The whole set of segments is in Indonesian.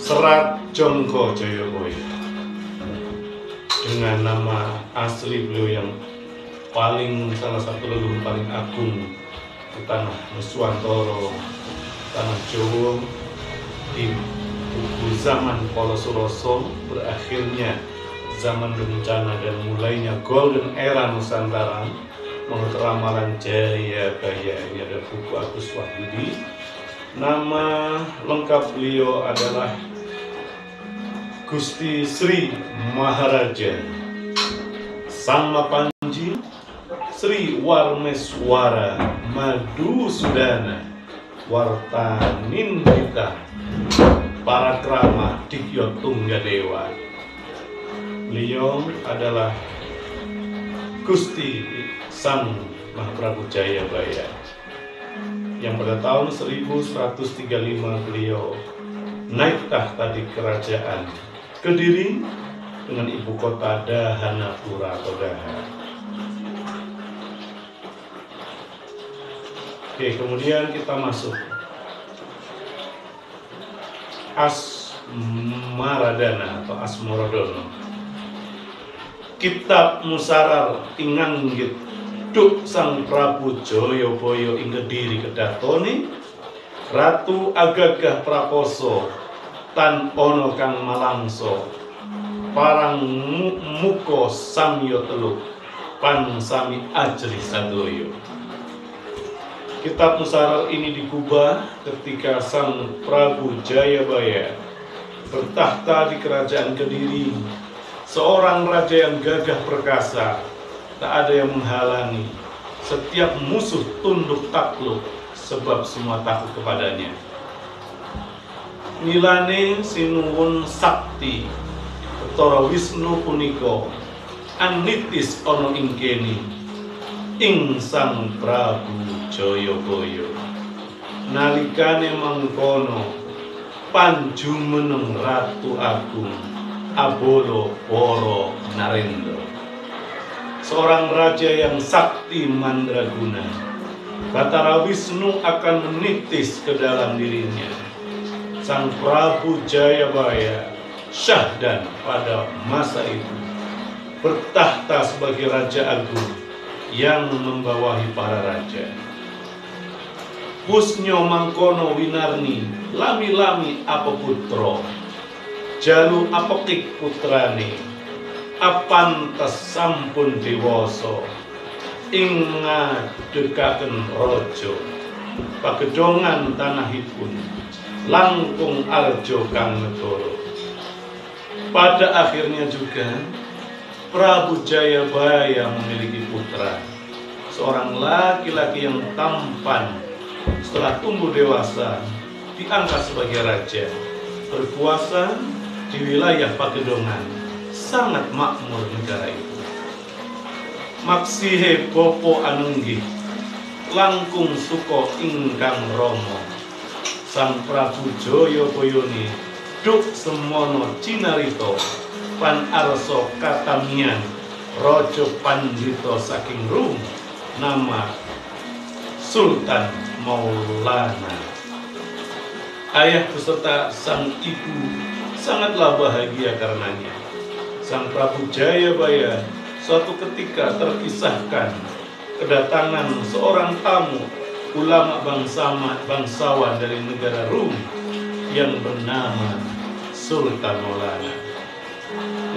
Serat Jongko Joyoboyo, dengan nama asli beliau yang salah satu leluhur paling agung di tanah Nuswantoro, tanah Jawa, di zaman Polosuroso, berakhirnya zaman bencana dan mulainya golden era Nusantara menurut ramalan Jayabaya. Ini ada buku Agus Wahyudi. Nama lengkap beliau adalah Gusti Sri Maharaja Samapanji Sri Warmeswara Madusudana Wartanindita Parakrama Dikyo Tunggadewa. Beliau adalah Gusti Sang Mahaprabu Jayabaya yang pada tahun 1135 beliau naik tahta di kerajaan Kediri dengan ibu kota Dahanapura atau Daha. Oke, kemudian kita masuk Asmaradana atau Asmorodono. Kitab Musarar Inganggit Duk Sang Prabu Joyoboyo ing Kediri Kedatone Ratu Agagah Prakoso tan ono kang malangso parang muko samyo teluk pan sami ajri sadoyo. Kitab Musarar ini digubah ketika Sang Prabu Jayabaya bertahta di kerajaan Kediri, seorang raja yang gagah perkasa, tak ada yang menghalangi, setiap musuh tunduk takluk sebab semua takut kepadanya. Milane sinuwun sakti Betara Wisnu punika anitis ana ing kene ing Sang Prabu Joyoboyo. Nalikane mangkono panjumeneng Ratu Agung Abolo Poro Narendra, seorang raja yang sakti mandraguna. Batara Wisnu akan menitis ke dalam dirinya. Sang Prabu Jayabaya syahdan pada masa itu bertahta sebagai Raja Agung yang membawahi para raja. Pusnyo mangkono winarni lami-lami apa putro jalu apekik putrane apantes sampun dewoso ing ngadekaken raja pagedongan tanahipun langkung arjo kang negara. Pada akhirnya juga Prabu Jayabaya memiliki putra, seorang laki-laki yang tampan. Setelah tumbuh dewasa diangkat sebagai raja, berkuasa di wilayah Pagedongan, sangat makmur negara itu. Maksihe Bopo Anunggih langkung suko ingkang romo. Sang Prabu Joyoboyoni duk semono cinarito pan arso katamian rojo pandito saking rum nama Sultan Maulana. Ayah beserta sang ibu sangatlah bahagia karenanya. Sang Prabu Jayabaya suatu ketika terkisahkan kedatangan seorang tamu ulama bangsawan dari negara Rum yang bernama Sultan Maulana.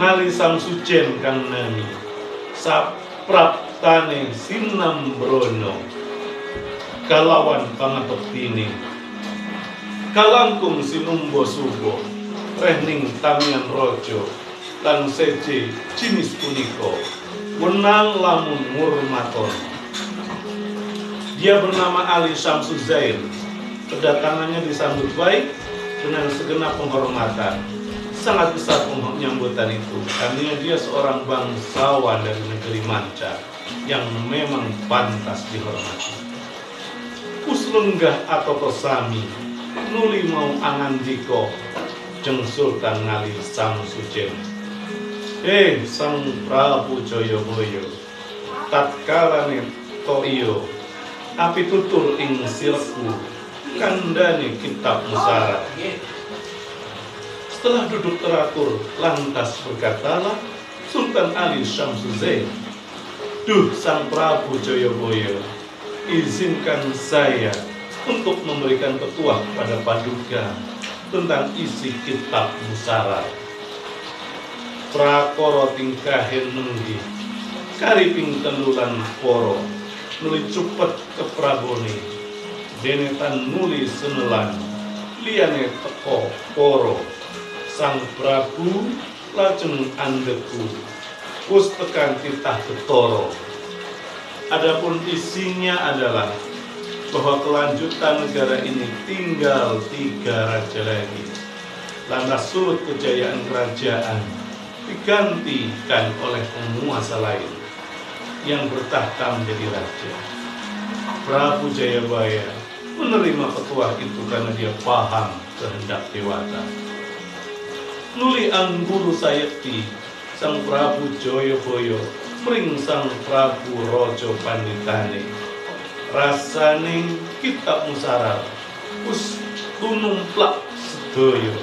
Ngali sang sucen kang nami sapraptane sinambrono kalawan pangapektine kalangkung sinumbo subo rehning tamian rojo lan seje jinis puniko menang lamun murmaton. Dia bernama Ali Syamsuzair. Kedatangannya disambut baik dengan segenap penghormatan. Sangat besar penyambutan itu karena dia seorang bangsawan dari negeri manca yang memang pantas dihormati. Puslunggah atau tosami nuli mau angandiko jeng Sultan Ngali Samsujen. Sang Prabu Joyoboyo tatkala toyo api tutur ing sirku kandhane kitab Musarar. Setelah duduk teratur, lantas berkatalah Sultan Ali Syamsuddin, "Duh Sang Prabu Jayabaya, izinkan saya untuk memberikan petuah pada Paduka tentang isi kitab Musara. Prakara tingkahe nenggih, kariping telulan poro, nuli cepet ke Prabone, denetan nuli senelan, liyane teko poro, Sang Prabu lajeng andeku, wus tekan titah Betara." Adapun isinya adalah bahwa kelanjutan negara ini tinggal 3 raja lagi. Lantas surut kejayaan kerajaan digantikan oleh penguasa lain yang bertahta menjadi raja. Prabu Jayabaya menerima petuah itu karena dia paham kehendak dewata. Nuli angguru sayekti Sang Prabu Jayabaya mring Sang Prabu Raja Panditane, rasane kitab Musara wis tunumplak sedaya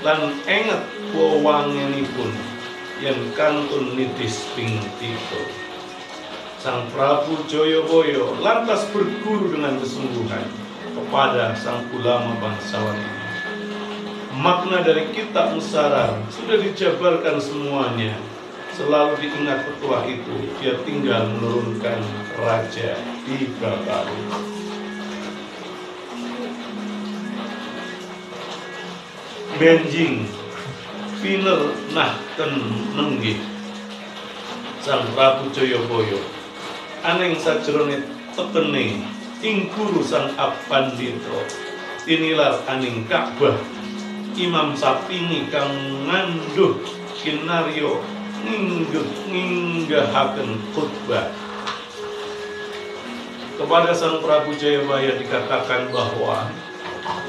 lan enget wewangenipun yen kantun nitis ping 3. Sang Prabu Jayabaya lantas berguru dengan kesungguhan kepada sang ulama bangsawan ini. Makna dari kitab Musara sudah dijabarkan semuanya. Selalu diingat petuah itu, dia tinggal menurunkan raja 3 kali. Benjing piner nahken nenggih Sang Prabu Jayabaya aneng sajrone tekene ing guru Sang Apandita tinilar aning Ka'bah Imam Sapingi kang ngandhuh kinarya nginggahaken khutbah. Kepada Sang Prabu Jayabaya dikatakan bahwa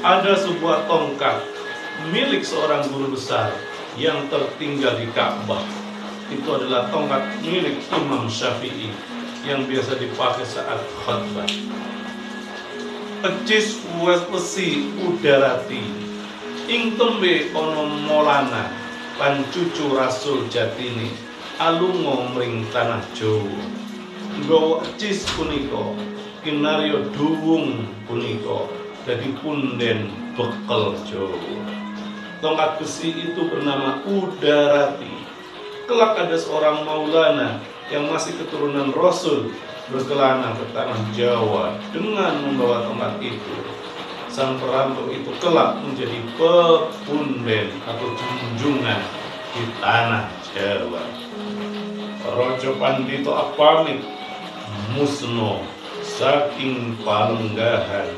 ada sebuah tongkat milik seorang guru besar yang tertinggal di Ka'bah. Itu adalah tongkat milik Imam Syafi'i yang biasa dipakai saat khutbah. Ecis wesi udarati ing tembe ana molana lan cucu Rasul Jatini alunga mring tanah Jawa. Nggawa ecis punika kinarya duwung punika dadi punden bekal Jawa. Tongkat besi itu bernama Udarati. Kelak ada seorang maulana yang masih keturunan Rasul berkelana ke tanah Jawa dengan membawa tongkat itu. Sang perantau itu kelak menjadi pepunden atau junjungan di tanah Jawa. Raja Pandita apamit musno saking palenggahan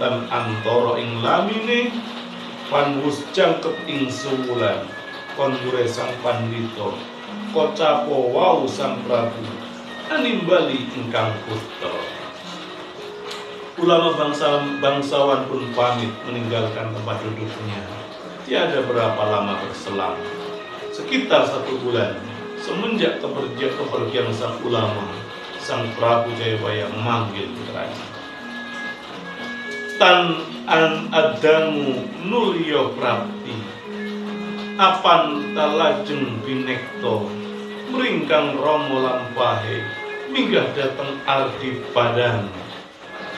dan antara ing lamine panwus jangkep ing sewulan kondure Sang Pandita kocapo wau Sang Prabu animbali ingkang putra. Ulama bangsawan pun pamit meninggalkan tempat duduknya. Tiada berapa lama berselang, sekitar 1 bulan semenjak kepergian sang ulama, Sang Prabu Jayabaya memanggil putranya. Tan an adamu nulya prapti, apan talajeng binekto mringkang Rama lampahe minggah dateng ardi padang.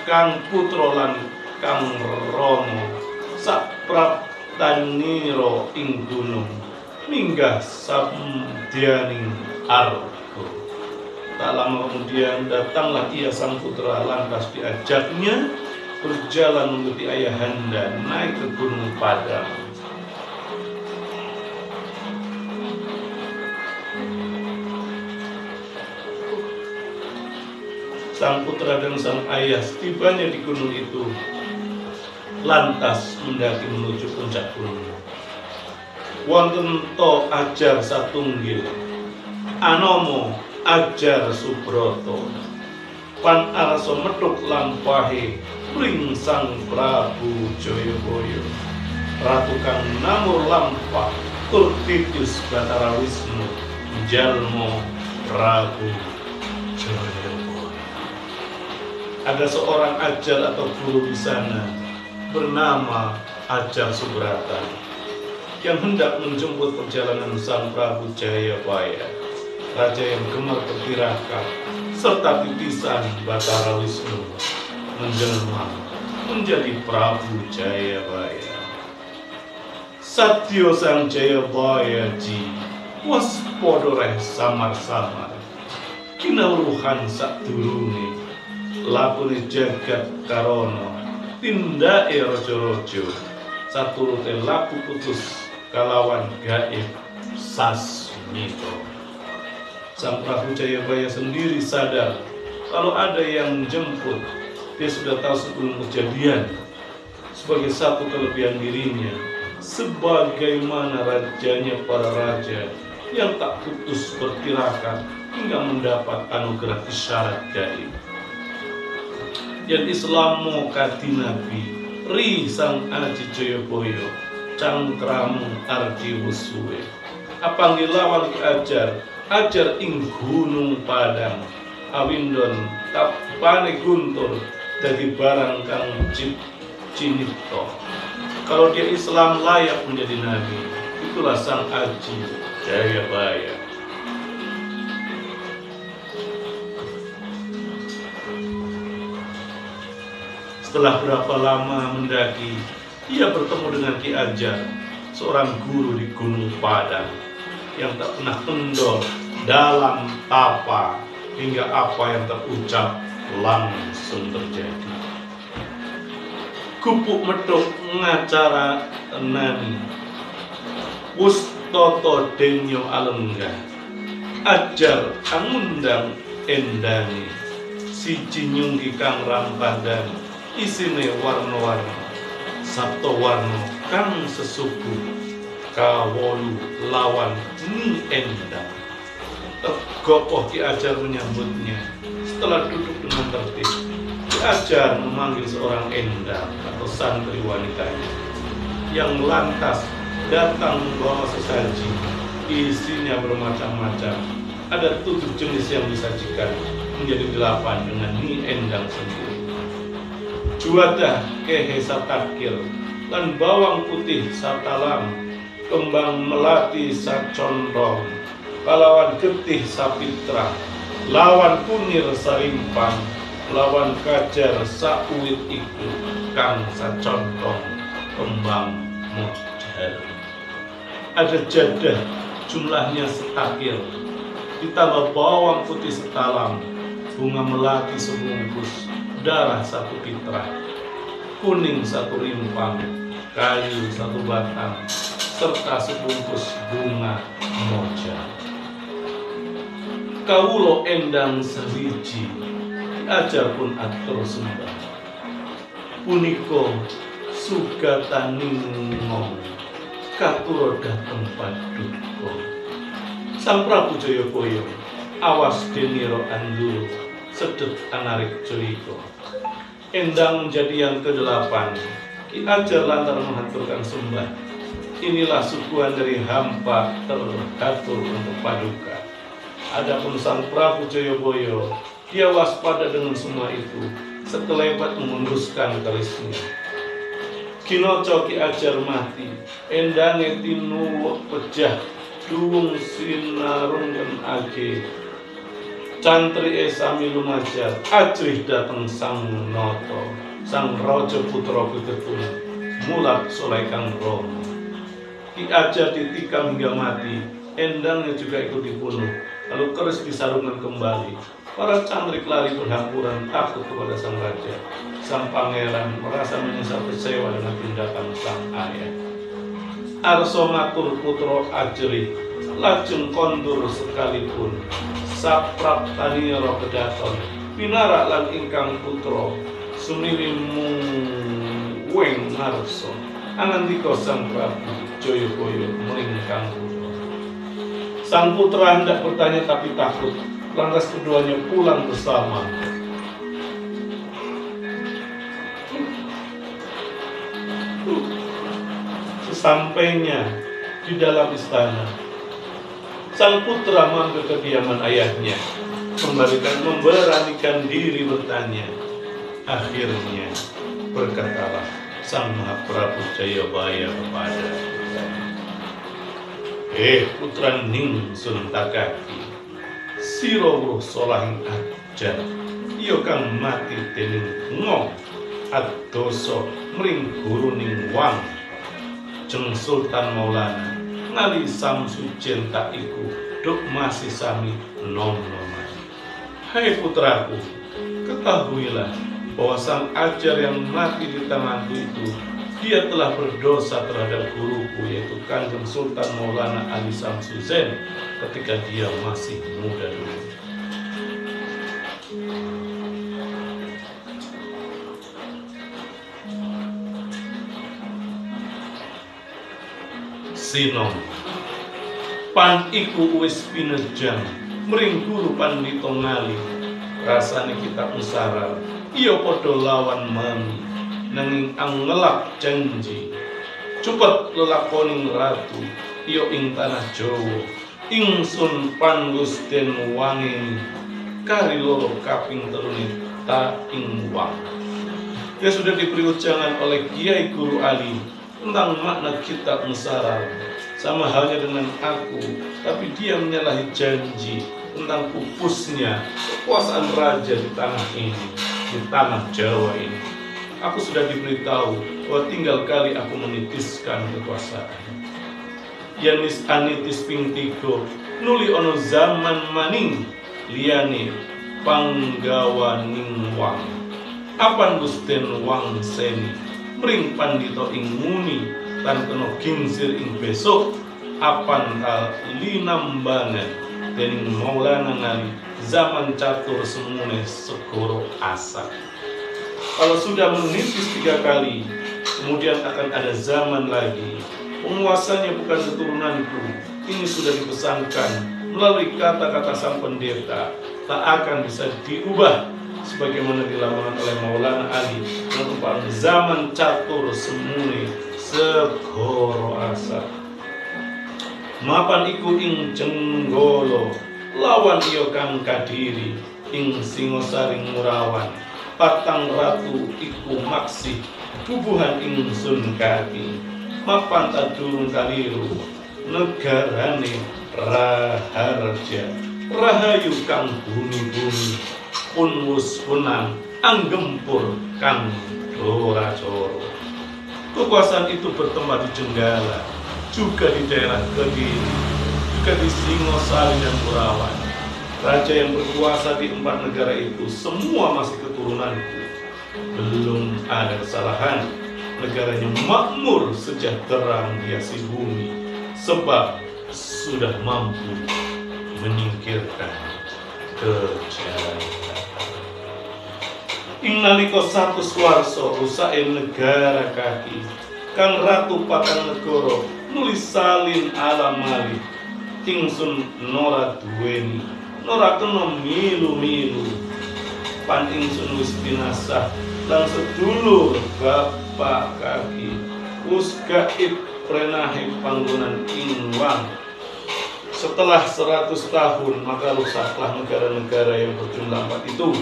Kang putra lan kang Rama sapraptanira ing gunung minggah samdyaning arga. Tak lama kemudian datanglah ia sang putra, lantas diajaknya berjalan mengikuti ayahanda naik ke gunung Padang. Sang putra dan sang ayah setibanya di gunung itu lantas mendaki menuju puncak gunung. Wonten to ajar satunggil anama Ajar Subroto pan arsa metuk lampahe mring Sang Prabu Jayabaya. Ratu kang namur lampah tur titis Batara Wisnu jalma Prabu Jayabaya. Ada seorang ajar atau guru di sana bernama Ajar Subrata. yang hendak menjemput perjalanan Sang Prabu Jayabaya, raja yang gemar bertirakat, serta titisan Batara Wisnu, menjelma menjadi Prabu Jayabaya. Satyo Sang Jayabaya ji waspada reh samar-samar, kinawruhan sadurunge lakune jagat karana tindake raja-raja saturute laku putus kalawan gaib sasmito. Sang Prabu Jayabaya sendiri sadar kalau ada yang menjemput. Dia sudah tahu sebelum kejadian. Sebagai satu kelebihan dirinya, sebagaimana rajanya para raja yang tak putus bertirakat hingga mendapat anugerah isyarat gaib. Yang Islamu kati Nabi Ri Sang Aji Jayabaya cangkramu arti wusuwe apanggil lawan ajar ing gunung Padang awindon tapane guntur dadi barang kang cinipto. Kalau dia Islam layak menjadi nabi, itulah Sang Aji Jayabaya. Setelah berapa lama mendaki, ia bertemu dengan Ki Ajar, seorang guru di Gunung Padang yang tak pernah kendor dalam tapa hingga apa yang terucap langsung terjadi. Gupuk medhok ngacara enani wus toto denyo alenggah Ajar angundang endani siji nyunggi kang rampadan isine warna-warna sabto warna kang sesuku kawolu lawan ni endang. Tergopoh Ki Ajar menyambutnya. Setelah duduk dengan tertib, Ki Ajar memanggil seorang endang atau santri wanitanya yang lantas datang membawa sesaji. Isinya bermacam-macam. Ada 7 jenis yang disajikan menjadi 8 dengan ni endang sendiri. Juwadah kehe satakir lan bawang putih satalam, kembang melati sacondong, kalawan getih sapitra, lawan kunir sarimpang, lawan kajar sauwit iku kang sacondong, kembang modern. Ada jadah jumlahnya setakir, ditambah bawang putih setalam, bunga melati sebungkus, darah 1 pitra, kuning 1 rimpang, kayu 1 batang, serta sebungkus bunga moja. Kawulo endang seriji, Ki Ajar pun atur sembah. Puniko sugataningo katuro dateng paduka. Sang Prabu Jayabaya awas deniro andul sedet anarik cerita. Endang menjadi yang ke-8. Ki Ajar lantaran mengaturkan sembah. Inilah suguhan dari hampa tergatur untuk paduka. Adapun Sang Prabu Jayabaya, dia waspada dengan semua itu, sekelebat mengunduskan kerisnya. Kinoco Ki Ajar mati, endange tinuwuk pejah, duwung sinarungken age. Cantri sami lumajar, ajrih dateng Sang Noto, Sang Raja Putra Begetun, mulat soleh kang Rama. Ki Ajar ditikam hingga mati, endangnya juga ikut dibunuh, lalu keris disarungkan kembali. Para cantrik lari berhamburan takut kepada sang raja. Sang pangeran merasa menyesal kecewa dengan tindakan sang ayah. Arso matur putra ajrih, lajeng kondur sekalipun. Saprap taniro kedaton, pinarak lan ingkang putra, sumiwi weng ngarso. Anandika Sang Prabu Jayabaya melingkang putra. Sang putra hendak bertanya tapi takut. Lantas keduanya pulang bersama. Sesampainya di dalam istana, sang putra mampir ke kediaman ayahnya, memberanikan diri bertanya. Akhirnya berkatalah Sang Mahaprabu Jayabaya kepada putranya, putra ning sun takaki sira weruh solahing ajar iya kang mati dening ngong adosa mring guru ning wang jeng Sultan Maulana ngali Samsudin tak iku duk masih sami nom-noman. Hai putraku, ketahuilah bahwa sang ajar yang mati di tanganku itu dia telah berdosa terhadap guruku yaitu Kanjeng Sultan Maulana Ali Samsudin ketika dia masih muda dulu. Sinom pan iku wis pinejang mring guru pandhita ngali rasane kita usarar iya padha lawan mami nanging angelak janji cepet lelakoning ratu iya ing tanah Jawa ingsun Pangusten wanging kari loro kaping telune ta ing wang. Dia sudah diberi ujangan oleh Kiai Guru Ali tentang makna kitab musarar sama halnya dengan aku, tapi dia menyalahi janji tentang pupusnya kekuasaan raja di tanah ini, di tanah Jawa ini. Aku sudah diberitahu bahwa tinggal kali aku menitiskan kekuasaan. Yanis anitis ping tiga nuli ono zaman maning liyane panggawaning wang apan Gusten wang seni mring pandhita ing muni tan kena gingsir ing besok apan kal linambangan dening Maulana ngali zaman catur semune segoro asak. Kalau sudah menitis 3 kali kemudian akan ada zaman lagi, penguasanya bukan keturunanku. Ini sudah dipesankan melalui kata-kata sang pendeta, tak akan bisa diubah sebagaimana dilakukan oleh Maulana Ali merupakan zaman catur semune segoro asa. Mapan iku ing Jenggolo lawan iyo kang kadiri ing Singosaring Murawan patang ratu iku maksih tubuhan ingsun kaki mapan tadurung kaliru negarane Raharja rahayu kang bumi-bumi pun wus punang anggempur kang dora-coro. Kekuasaan itu bertempat di Jenggala, juga di daerah Kediri, juga di Singosari dan Murawan. Raja yang berkuasa di 4 negara itu semua masih keturunanku. Belum ada kesalahan. Negaranya makmur, sejahtera menghiasi bumi, sebab sudah mampu menyingkirkan kejahatan. Ing nalika satu swarsa rusake negara kaki kang ratu patang negara nulis salin alam malih ingsun nora duweni nora kena milu-milu pan ingsun wis binasa lan sedulur bapak kaki wis gaib prenahe panggonan ing wang. Setelah 100 tahun maka rusaklah negara-negara yang berjumlah 4 itu,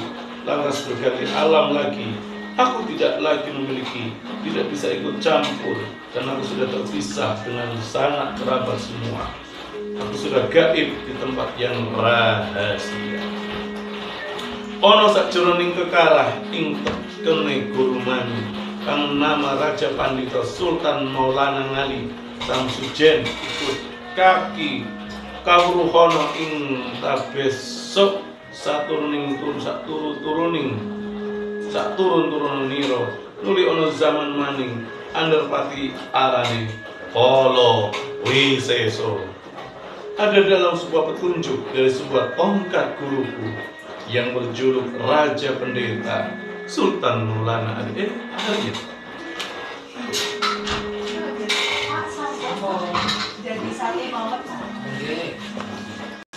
lantas berganti alam lagi. Aku tidak lagi memiliki, tidak bisa ikut campur, dan aku sudah terpisah dengan sanak kerabat semua. Aku sudah gaib di tempat yang rahasia. Ono sakjroning kekarah ing tekene Gurumani kang nama Raja Pandhita Sultan Maulana Ngali Samsudin ikut kaki kawruhana ing tabesok saturuning turun niro nuli ono zaman maning Anderpati arane Polo Wiseso. Ada dalam sebuah petunjuk dari sebuah tongkat guruku yang berjuluk Raja Pendeta Sultan Maulana Ali.